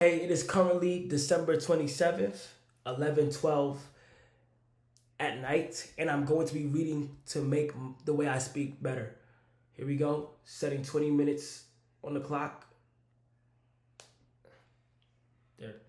Hey, it is currently December 27th, 11:12 at night, and I'm going to be reading to make the way I speak better. Here we go, setting 20 minutes on the clock. There.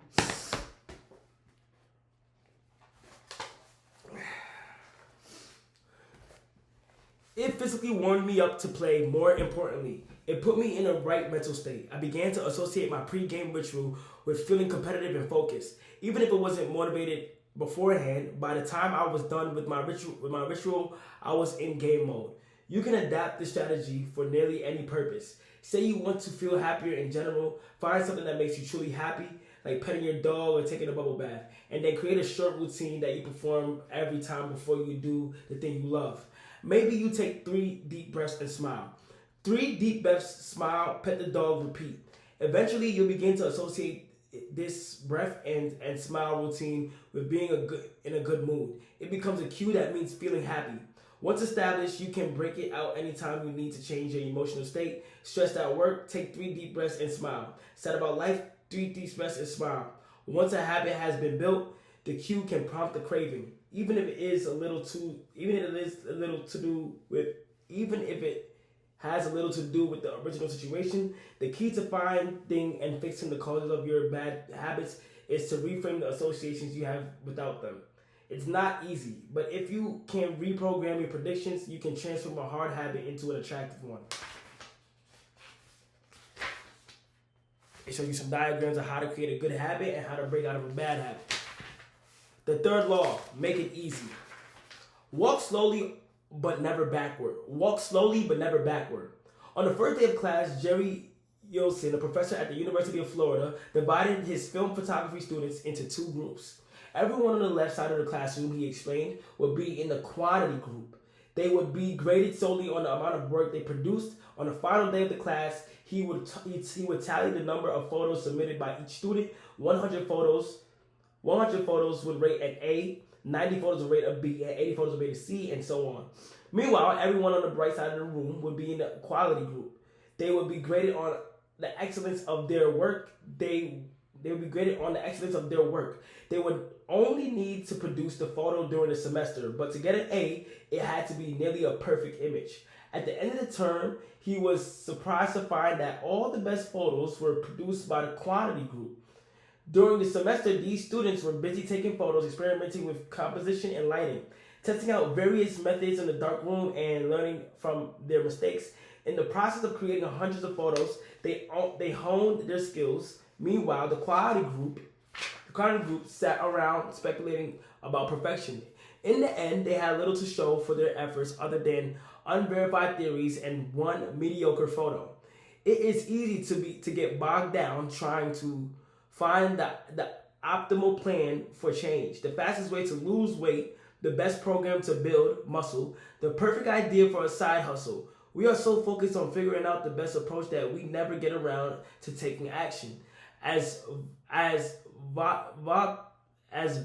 It physically warmed me up to play. More importantly, it put me in a right mental state. I began to associate my pre-game ritual with feeling competitive and focused. Even if it wasn't motivated beforehand, by the time I was done with my ritual, I was in game mode. You can adapt this strategy for nearly any purpose. Say you want to feel happier in general, find something that makes you truly happy, like petting your dog or taking a bubble bath, and then create a short routine that you perform every time before you do the thing you love. Maybe you take 3 deep breaths and smile. 3 deep breaths, smile, pet the dog, repeat. Eventually, you'll begin to associate this breath and smile routine with being in a good mood. It becomes a cue that means feeling happy. Once established, you can break it out anytime you need to change your emotional state. Stressed at work, take 3 deep breaths and smile. Sad about life, 3 deep breaths and smile. Once a habit has been built, the cue can prompt the craving. Even if it has a little to do with the original situation, the key to finding and fixing the causes of your bad habits is to reframe the associations you have without them. It's not easy, but if you can reprogram your predictions, you can transform a hard habit into an attractive one. It shows you some diagrams of how to create a good habit and how to break out of a bad habit. The third law, make it easy. Walk slowly but never backward. Walk slowly but never backward. On the first day of class, Jerry Yeltsin, a professor at the University of Florida, divided his film photography students into 2 groups. Everyone on the left side of the classroom, he explained, would be in the quantity group. They would be graded solely on the amount of work they produced. On the final day of the class, he would tally the number of photos submitted by each student. 100 photos would rate an A, 90 photos would rate a B, and 80 photos would rate a C, and so on. Meanwhile, everyone on the bright side of the room would be in the quality group. They would be graded on the excellence of their work. They would be graded on the excellence of their work. They would only need to produce the photo during the semester, but to get an A, it had to be nearly a perfect image. At the end of the term, he was surprised to find that all the best photos were produced by the quantity group. During the semester, these students were busy taking photos, experimenting with composition and lighting, testing out various methods in the dark room, and learning from their mistakes. In the process of creating hundreds of photos, they honed their skills. Meanwhile, the quality group sat around speculating about perfection. In the end, they had little to show for their efforts other than unverified theories and one mediocre photo. It is easy to get bogged down trying to find the optimal plan for change, the fastest way to lose weight, the best program to build muscle, the perfect idea for a side hustle. We are so focused on figuring out the best approach that we never get around to taking action. As as Va, Va, as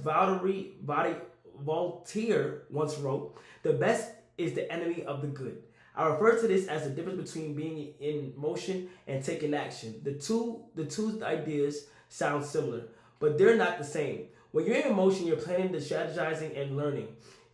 Voltaire once wrote, the best is the enemy of the good. I refer to this as the difference between being in motion and taking action. The two ideas sound similar, but they're not the same. When you're in motion, you're planning, the strategizing, and learning.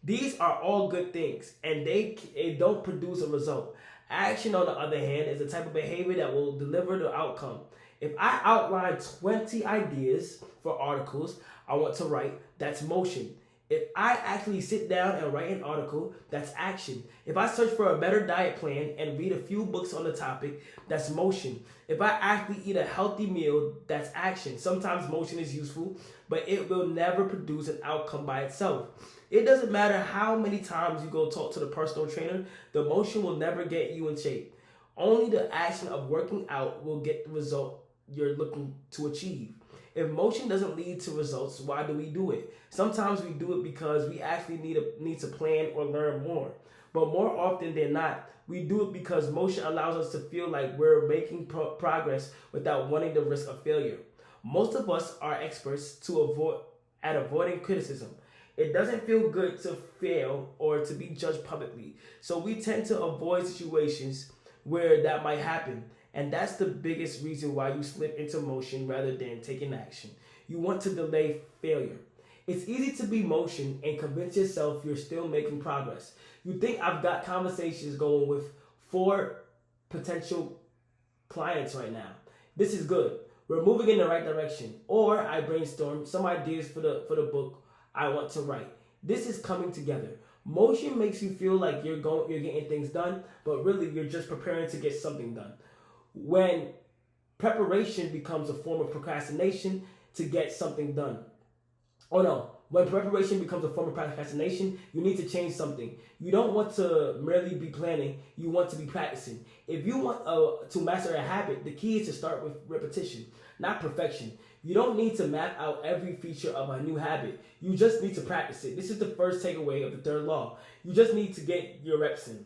These are all good things, and they don't produce a result. Action, on the other hand, is the type of behavior that will deliver the outcome. If I outline 20 ideas for articles I want to write, that's motion. If I actually sit down and write an article, that's action. If I search for a better diet plan and read a few books on the topic, that's motion. If I actually eat a healthy meal, that's action. Sometimes motion is useful, but it will never produce an outcome by itself. It doesn't matter how many times you go talk to the personal trainer, the motion will never get you in shape. Only the action of working out will get the result you're looking to achieve. If motion doesn't lead to results, why do we do it? Sometimes we do it because we actually need to plan or learn more. But more often than not, we do it because motion allows us to feel like we're making progress without wanting the risk of failure. Most of us are experts at avoiding criticism. It doesn't feel good to fail or to be judged publicly, so we tend to avoid situations where that might happen. And that's the biggest reason why you slip into motion rather than taking action. You want to delay failure. It's easy to be motion and convince yourself you're still making progress. You think I've got conversations going with 4 potential clients right now. This is good. We're moving in the right direction. Or I brainstorm some ideas for the book I want to write. This is coming together. Motion makes you feel like you're getting things done, but really you're just preparing to get something done. When preparation becomes a form of procrastination to get something done. Oh no, when preparation becomes a form of procrastination, you need to change something. You don't want to merely be planning, you want to be practicing. If you want to master a habit, the key is to start with repetition, not perfection. You don't need to map out every feature of a new habit. You just need to practice it. This is the first takeaway of the third law. You just need to get your reps in.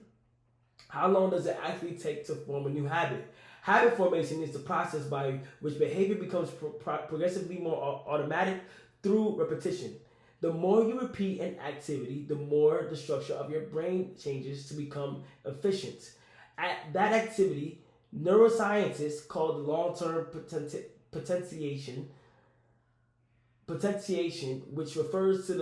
How long does it actually take to form a new habit? Habit formation is the process by which behavior becomes progressively more automatic through repetition. The more you repeat an activity, the more the structure of your brain changes to become efficient. At that activity, neuroscientists call the long-term potentiation, which refers to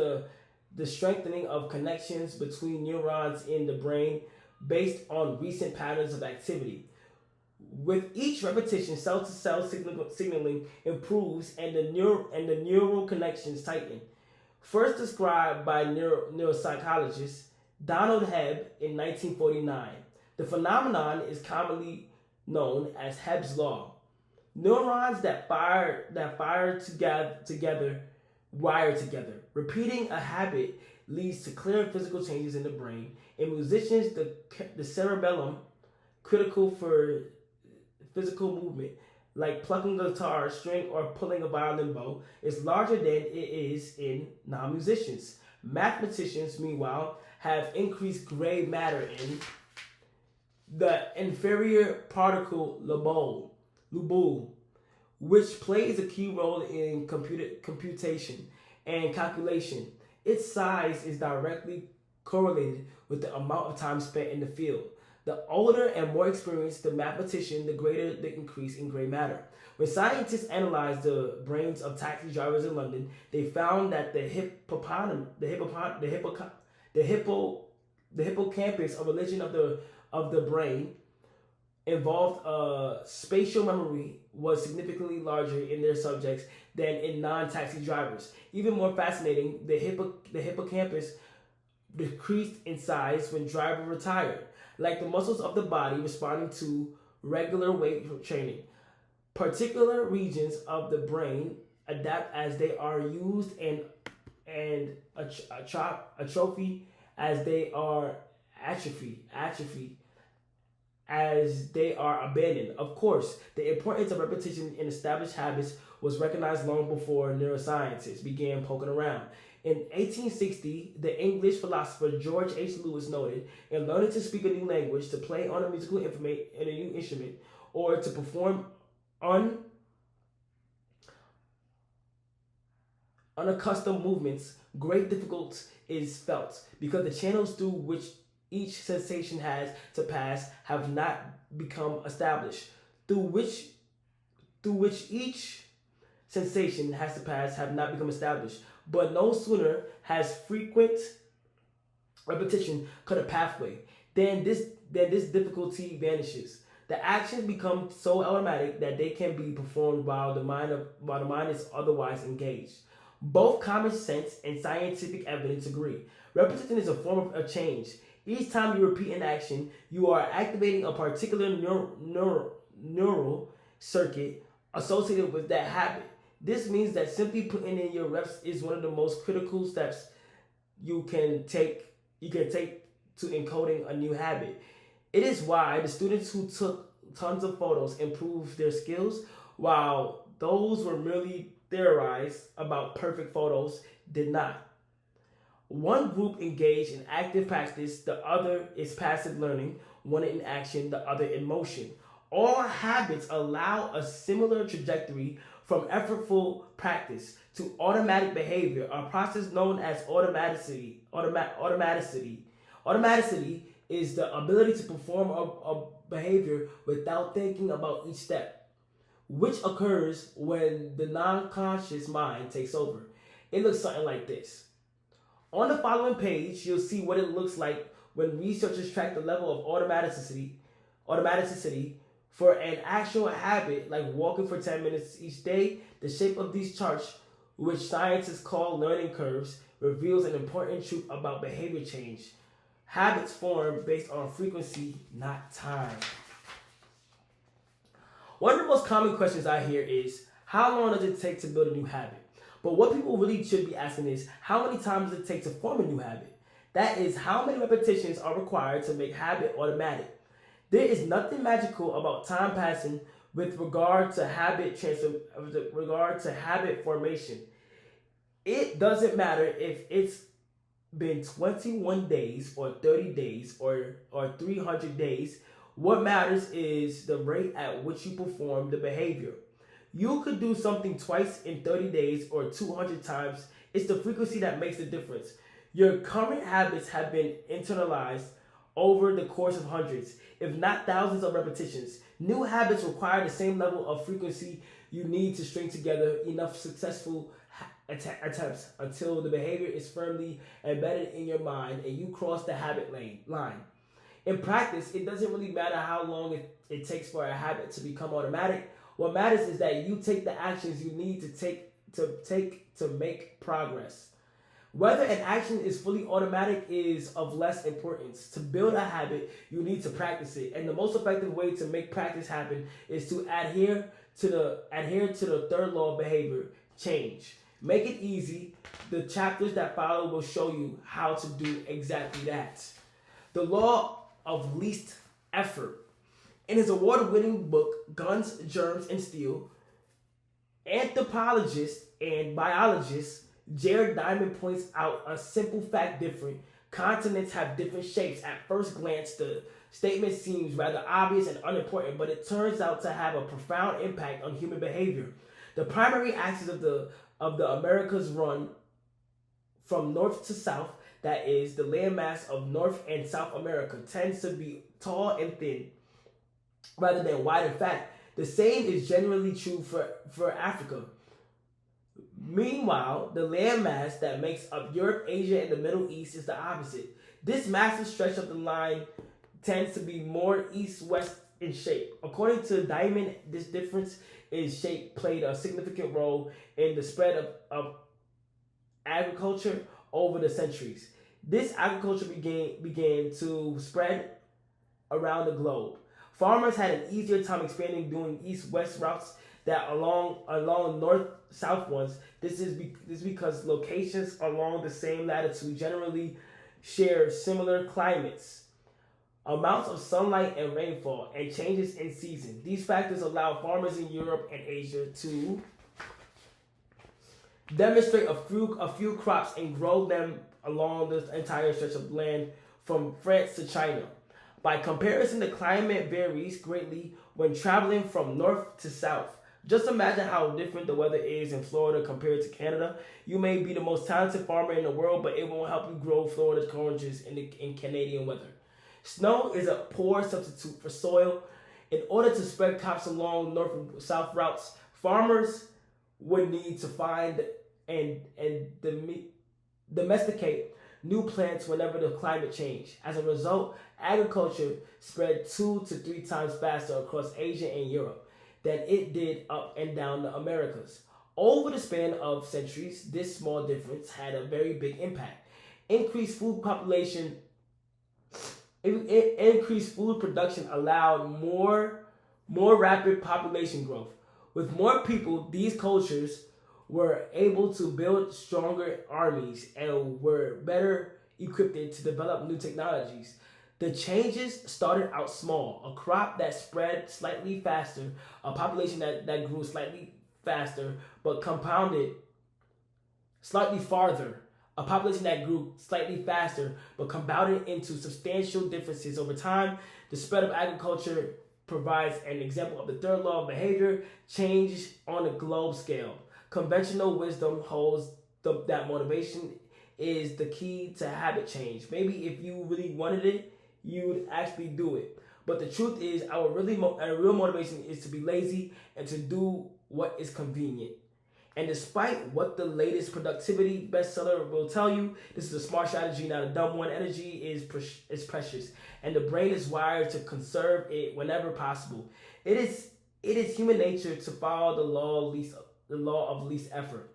the strengthening of connections between neurons in the brain based on recent patterns of activity. With each repetition, cell-to-cell signaling improves and the neural connections tighten. First described by neuropsychologist Donald Hebb in 1949, the phenomenon is commonly known as Hebb's law. Neurons that fire together wire together. Repeating a habit leads to clear physical changes in the brain. In musicians, the cerebellum, critical for physical movement, like plucking a guitar string or pulling a violin bow, is larger than it is in non-musicians. Mathematicians, meanwhile, have increased gray matter in the inferior particle lobule, which plays a key role in computation and calculation. Its size is directly correlated with the amount of time spent in the field. The older and more experienced the mathematician, the greater the increase in gray matter. When scientists analyzed the brains of taxi drivers in London, they found that the hippocampus, a region of the brain involved spatial memory, was significantly larger in their subjects than in non-taxi drivers. Even more fascinating, the hippocampus decreased in size when driver retired. Like the muscles of the body responding to regular weight training, particular regions of the brain adapt as they are used and atrophy as they are atrophy as they are abandoned. Of course, the importance of repetition in established habits was recognized long before neuroscientists began poking around. In 1860, the English philosopher George H. Lewis noted, in learning to speak a new language, to play on a musical instrument, or to perform unaccustomed movements, great difficulty is felt because the channels through which each sensation has to pass have not become established. Through which each sensation has to pass have not become established. But no sooner has frequent repetition cut a pathway than this difficulty vanishes. The actions become so automatic that they can be performed while the mind is otherwise engaged. Both common sense and scientific evidence agree. Repetition is a form of change. Each time you repeat an action, you are activating a particular neural circuit associated with that habit. This means that simply putting in your reps is one of the most critical steps you can take to encoding a new habit. It is why the students who took tons of photos improved their skills, while those who merely theorized about perfect photos did not. One group engaged in active practice, the other is passive learning, one in action, the other in motion. All habits allow a similar trajectory from effortful practice to automatic behavior, a process known as automaticity. Automaticity is the ability to perform behavior without thinking about each step, which occurs when the non-conscious mind takes over. It looks something like this. On the following page, you'll see what it looks like when researchers track the level of automaticity for an actual habit like walking for 10 minutes each day. The shape of these charts, which scientists call learning curves, reveals an important truth about behavior change. Habits form based on frequency, not time. One of the most common questions I hear is, how long does it take to build a new habit? But what people really should be asking is, how many times does it take to form a new habit? That is, how many repetitions are required to make habit automatic? There is nothing magical about time passing with regard to habit formation. It doesn't matter if it's been 21 days or 30 days or 300 days. What matters is the rate at which you perform the behavior. You could do something twice in 30 days or 200 times. It's the frequency that makes the difference. Your current habits have been internalized over the course of hundreds, if not thousands of repetitions. New habits require the same level of frequency you need to string together enough successful attempts until the behavior is firmly embedded in your mind and you cross the habit line. In practice, it doesn't really matter how long it takes for a habit to become automatic. What matters is that you take the actions you need to make progress. Whether an action is fully automatic is of less importance. To build a habit, you need to practice it. And the most effective way to make practice happen is to adhere to the third law of behavior, change. Make it easy. The chapters that follow will show you how to do exactly that. The law of least effort. In his award-winning book, Guns, Germs, and Steel, anthropologist and biologist Jared Diamond points out a simple fact: different continents have different shapes. At first glance, the statement seems rather obvious and unimportant, but it turns out to have a profound impact on human behavior. The primary axis of the Americas run from north to south. That is, the landmass of North and South America tends to be tall and thin rather than wide and fat. The same is generally true for Africa. Meanwhile, the landmass that makes up Europe, Asia, and the Middle East is the opposite. This massive stretch of the line tends to be more east-west in shape. According to Diamond, this difference in shape played a significant role in the spread of agriculture over the centuries. This agriculture began to spread around the globe. Farmers had an easier time expanding doing east-west routes that along north-south ones. This is because locations along the same latitude generally share similar climates, amounts of sunlight and rainfall, and changes in season. These factors allow farmers in Europe and Asia to demonstrate a few crops and grow them along the entire stretch of land from France to China. By comparison, the climate varies greatly when traveling from north to south. Just imagine how different the weather is in Florida compared to Canada. You may be the most talented farmer in the world, but it won't help you grow Florida's oranges in Canadian weather. Snow is a poor substitute for soil. In order to spread crops along north and south routes, farmers would need to find and domesticate new plants whenever the climate changed. As a result, agriculture spread 2 to 3 times faster across Asia and Europe than it did up and down the Americas. Over the span of centuries, this small difference had a very big impact. Increased food production allowed more rapid population growth. With more people, these cultures were able to build stronger armies and were better equipped to develop new technologies. The changes started out small: a crop that spread slightly faster, a population that grew slightly faster but compounded slightly farther, a population that grew slightly faster but compounded into substantial differences over time. The spread of agriculture provides an example of the third law of behavior, change on a globe scale. Conventional wisdom holds that motivation is the key to habit change. Maybe if you really wanted it, you'd actually do it. But the truth is, our real motivation is to be lazy and to do what is convenient. And despite what the latest productivity bestseller will tell you, this is a smart strategy, not a dumb one. Energy is precious, and the brain is wired to conserve it whenever possible. It is human nature to follow the law of least effort,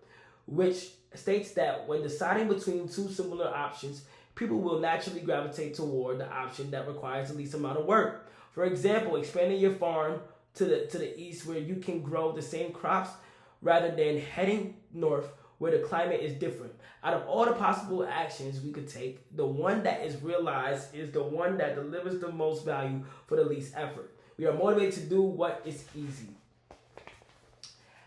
which states that when deciding between two similar options, people will naturally gravitate toward the option that requires the least amount of work. For example, expanding your farm to the east where you can grow the same crops rather than heading north where the climate is different. Out of all the possible actions we could take, the one that is realized is the one that delivers the most value for the least effort. We are motivated to do what is easy.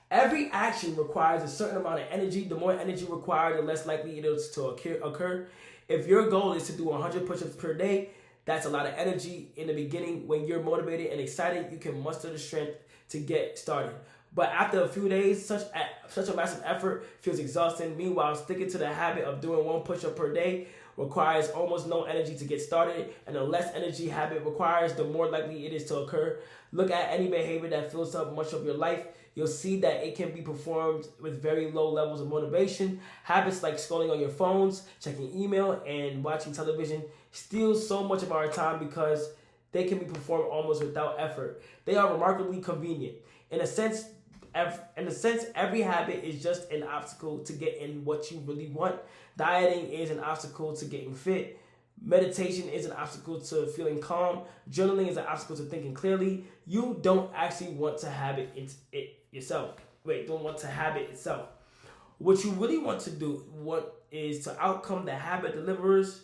Every action requires a certain amount of energy. The more energy required, the less likely it is to occur. If your goal is to do 100 push-ups per day, that's a lot of energy in the beginning. When you're motivated and excited, you can muster the strength to get started. But after a few days, such a massive effort feels exhausting. Meanwhile, sticking to the habit of doing one push-up per day requires almost no energy to get started, and the less energy habit requires, the more likely it is to occur. Look at any behavior that fills up much of your life. You'll see that it can be performed with very low levels of motivation. Habits like scrolling on your phones, checking email, and watching television steal so much of our time because they can be performed almost without effort. They are remarkably convenient. In a sense, every habit is just an obstacle to getting what you really want. Dieting is an obstacle to getting fit. Meditation is an obstacle to feeling calm. Journaling is an obstacle to thinking clearly. You don't actually want to have it yourself. Don't want to have it itself. What you really want to do, what is to outcome the habit delivers,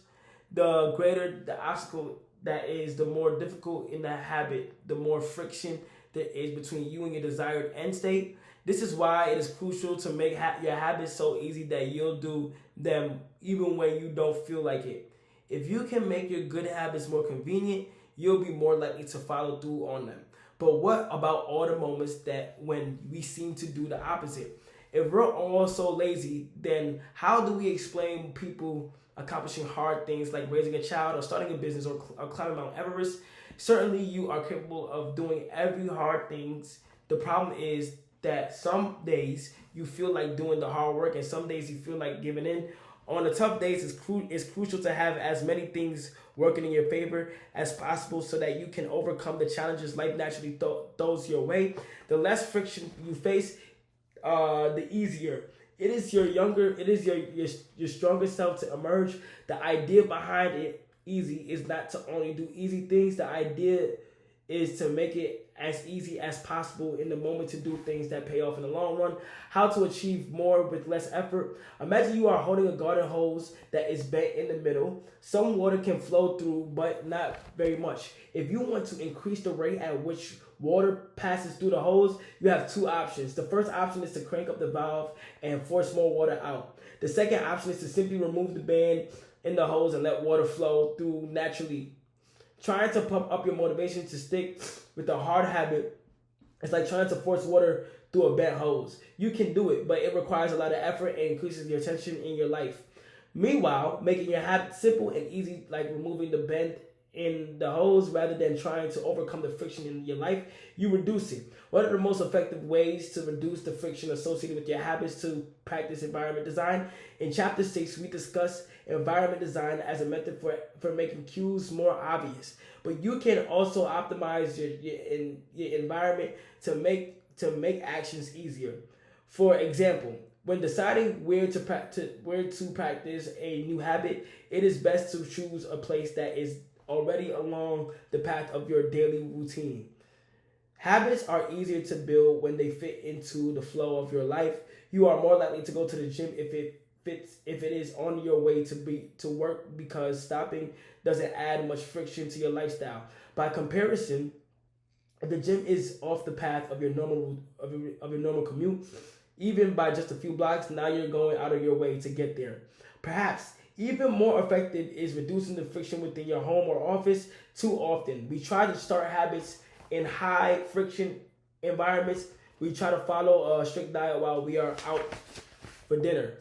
the greater the obstacle that is, the more difficult in that habit, the more friction there is between you and your desired end state. This is why it is crucial to make your habits so easy that you'll do them even when you don't feel like it. If you can make your good habits more convenient, you'll be more likely to follow through on them. But what about all the moments that when we seem to do the opposite? If we're all so lazy, then how do we explain people accomplishing hard things like raising a child or starting a business or climbing Mount Everest? Certainly you are capable of doing every hard things. The problem is that some days you feel like doing the hard work and some days you feel like giving in. On the tough days, it's crucial to have as many things working in your favor as possible so that you can overcome the challenges life naturally throws your way. The less friction you face, the easier. It is your stronger self to emerge. The idea behind it easy is not to only do easy things. The idea is to make it as easy as possible in the moment to do things that pay off in the long run. How to achieve more with less effort. Imagine you are holding a garden hose that is bent in the middle. Some water can flow through, but not very much. If you want to increase the rate at which water passes through the hose, you have two options. The first option is to crank up the valve and force more water out. The second option is to simply remove the band in the hose and let water flow through naturally. Trying to pump up your motivation to stick with a hard habit is like trying to force water through a bent hose. You can do it, but it requires a lot of effort and increases your tension in your life. Meanwhile, making your habit simple and easy, like removing the bend in the hose rather than trying to overcome the friction in your life, you reduce it. One of the most effective ways to reduce the friction associated with your habits to practice environment design. In chapter 6, we discuss environment design as a method for making cues more obvious. But you can also optimize your environment to make actions easier. For example, when deciding where to practice a new habit, it is best to choose a place that is already along the path of your daily routine. Habits are easier to build when they fit into the flow of your life. You are more likely to go to the gym if it is on your way to work because stopping doesn't add much friction to your lifestyle. By comparison, if the gym is off the path of your normal commute, even by just a few blocks, now you're going out of your way to get there. Perhaps even more effective is reducing the friction within your home or office. Too often, we try to start habits in high friction environments. We try to follow a strict diet while we are out for dinner.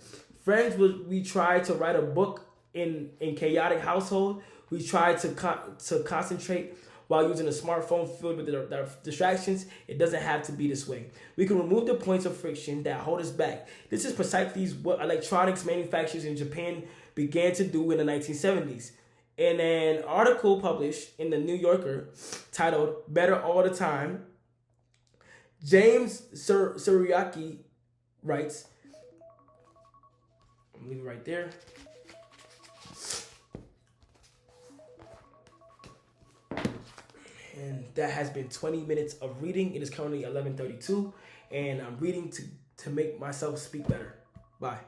We try to write a book in chaotic household. We try to concentrate while using a smartphone filled with their distractions. It doesn't have to be this way. We can remove the points of friction that hold us back. This is precisely what electronics manufacturers in Japan began to do in the 1970s. In an article published in the New Yorker titled Better All the Time, James Tsuruyaki writes, I'm leave it right there. And that has been 20 minutes of reading. It is currently 11:32, and I'm reading to make myself speak better. Bye.